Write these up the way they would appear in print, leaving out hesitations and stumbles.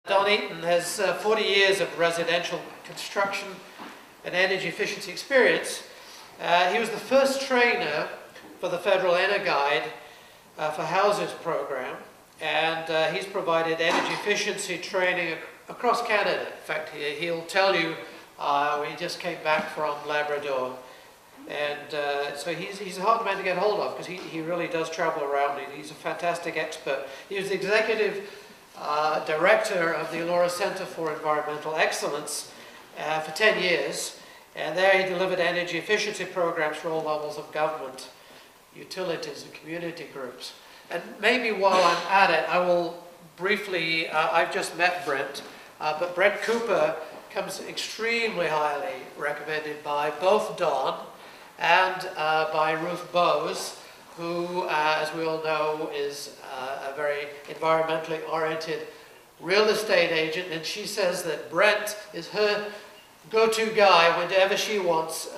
Don Eaton has 40 years of residential construction and energy efficiency experience. He was the first trainer for the Federal EnerGuide for Houses program, and he's provided energy efficiency training across Canada. In fact, he'll tell you he just came back from Labrador. And so he's a hard man to get hold of because he really does travel around. He's a fantastic expert. He was the executive director of the Elora Center for Environmental Excellence for 10 years. And there he delivered energy efficiency programs for all levels of government, utilities and community groups. And maybe while I'm at it, I will briefly, I've just met Brent, but Brent Cooper comes extremely highly recommended by both Don and by Ruth Bowes, who, as we all know, is a very environmentally oriented real estate agent, and she says that Brent is her go-to guy whenever she wants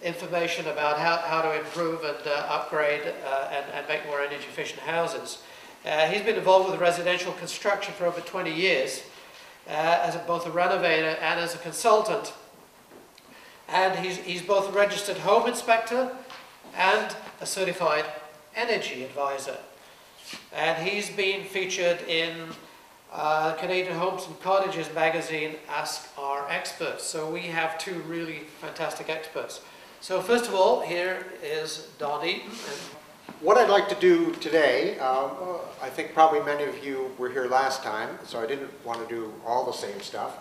information about how to improve and upgrade and make more energy efficient houses. He's been involved with residential construction for over 20 years as both a renovator and as a consultant. And he's both a registered home inspector and a certified energy advisor. And he's been featured in Canadian Homes and Cottages magazine, Ask Our Experts. So we have two really fantastic experts. So first of all, here is Don Eaton. What I'd like to do today, I think probably many of you were here last time, so I didn't want to do all the same stuff,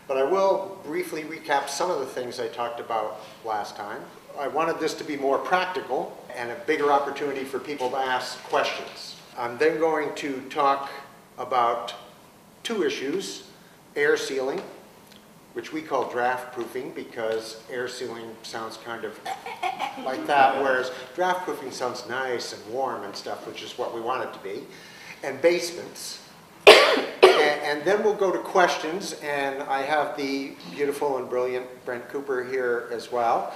but I will briefly recap some of the things I talked about last time. I wanted this to be more practical and a bigger opportunity for people to ask questions. I'm then going to talk about two issues: air sealing, which we call draft proofing because air sealing sounds kind of like that, whereas draft proofing sounds nice and warm and stuff, which is what we want it to be, and basements. And then we'll go to questions, and I have the beautiful and brilliant Brent Cooper here as well.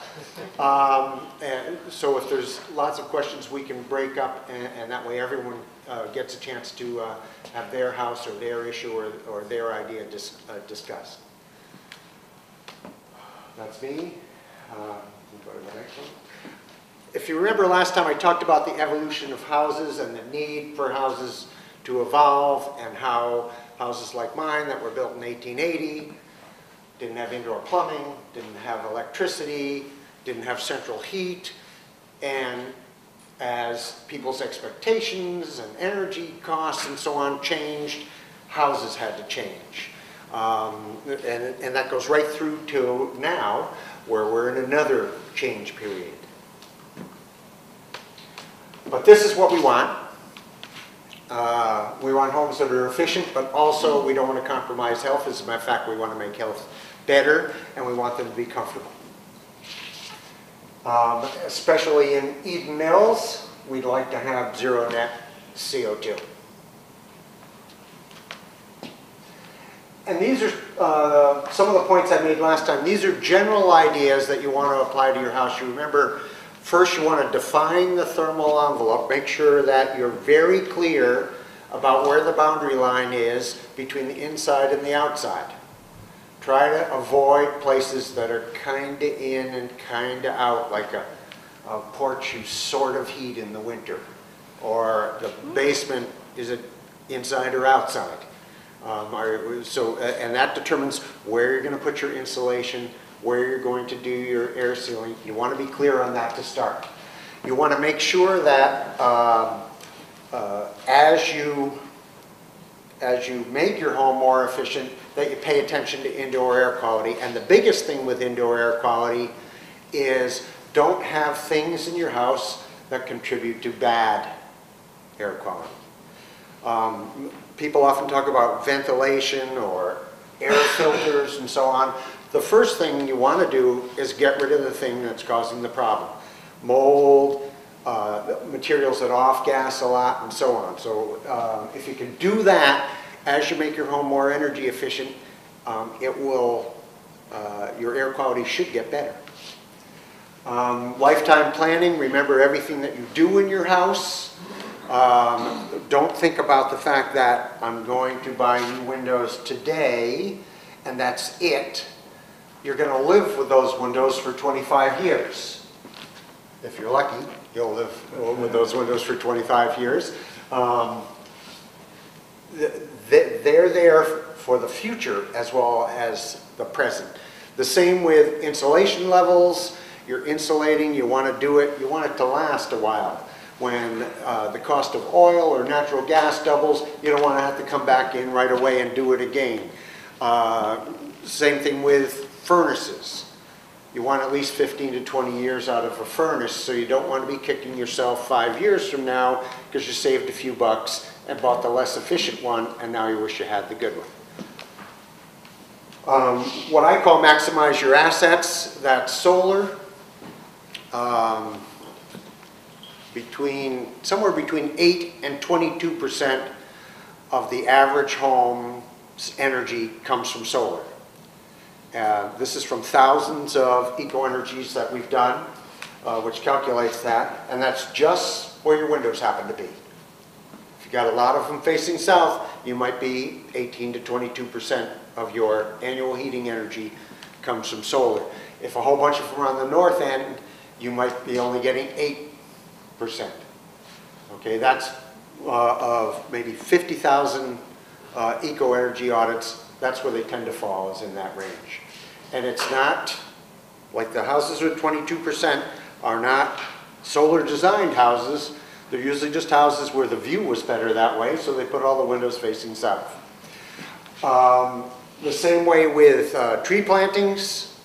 And so if there's lots of questions, we can break up, and that way everyone gets a chance to have their house or their issue or their idea discussed. That's me. Go to the next one. If you remember last time I talked about the evolution of houses and the need for houses to evolve, and how houses like mine that were built in 1880 didn't have indoor plumbing, didn't have electricity, didn't have central heat, and as people's expectations and energy costs and so on changed, houses had to change. And that goes right through to now, where we're in another change period. But this is what we want. We want homes that are efficient, but also we don't want to compromise health. As a matter of fact, we want to make health better, and we want them to be comfortable. Especially in Eden Mills, we'd like to have zero net CO2. And these are some of the points I made last time. These are general ideas that you want to apply to your house. You remember, first you want to define the thermal envelope. Make sure that you're very clear about where the boundary line is between the inside and the outside. Try to avoid places that are kind of in and kind of out, like a porch you sort of heat in the winter, or the basement, is it inside or outside? And that determines where you're going to put your insulation, where you're going to do your air sealing. You want to be clear on that to start. You want to make sure that as you make your home more efficient, that you pay attention to indoor air quality. And the biggest thing with indoor air quality is don't have things in your house that contribute to bad air quality. People often talk about ventilation or air filters and so on. The first thing you want to do is get rid of the thing that's causing the problem. Mold, materials that off-gas a lot, and so on. So if you can do that as you make your home more energy efficient, your air quality should get better. Lifetime planning, remember everything that you do in your house Don't think about the fact that I'm going to buy new windows today and that's it. You're going to live with those windows for 25 years. If you're lucky, you'll live with those windows for 25 years. They're there for the future as well as the present. The same with insulation levels. You're insulating, you want to do it, you want it to last a while. When the cost of oil or natural gas doubles, you don't want to have to come back in right away and do it again. Same thing with furnaces. You want at least 15 to 20 years out of a furnace, so you don't want to be kicking yourself 5 years from now because you saved a few bucks and bought the less efficient one, and now you wish you had the good one. What I call maximize your assets, that's solar. Somewhere between 8 and 22% of the average home's energy comes from solar. This is from thousands of eco-energies that we've done, which calculates that, and that's just where your windows happen to be. If you've got a lot of them facing south, you might be 18 to 22% of your annual heating energy comes from solar. If a whole bunch of them are on the north end, you might be only getting 8%. Okay, that's of maybe 50,000 eco-energy audits, that's where they tend to fall, is in that range. And it's not, like the houses with 22% are not solar designed houses. They're usually just houses where the view was better that way, so they put all the windows facing south. The same way with tree plantings.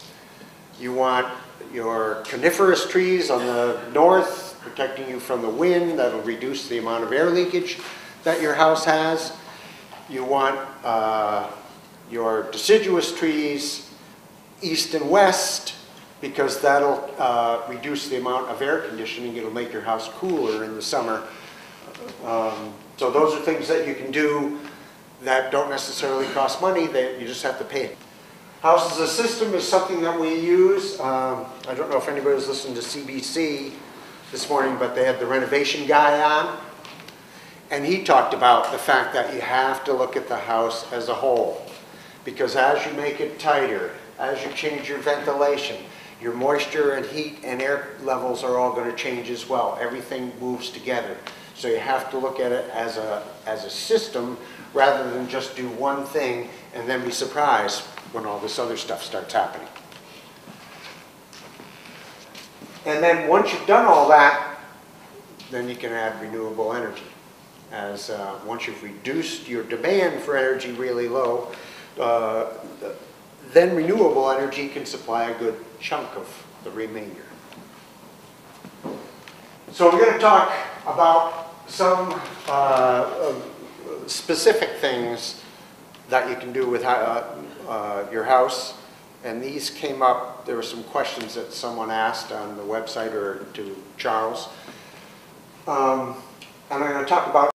You want your coniferous trees on the north, protecting you from the wind. That'll reduce the amount of air leakage that your house has. You want your deciduous trees east and west, because that'll reduce the amount of air conditioning. It'll make your house cooler in the summer. So those are things that you can do that don't necessarily cost money, that you just have to pay it. House as a System is something that we use. I don't know if anybody was listening to CBC this morning, but they had the renovation guy on. And he talked about the fact that you have to look at the house as a whole. Because as you make it tighter, as you change your ventilation, your moisture and heat and air levels are all going to change as well. Everything moves together. So you have to look at it as a system rather than just do one thing and then be surprised when all this other stuff starts happening. And then once you've done all that, then you can add renewable energy. As once you've reduced your demand for energy really low, then renewable energy can supply a good chunk of the remainder. So we're going to talk about some specific things that you can do with your house. And these came up, there were some questions that someone asked on the website or to Charles. And I'm going to talk about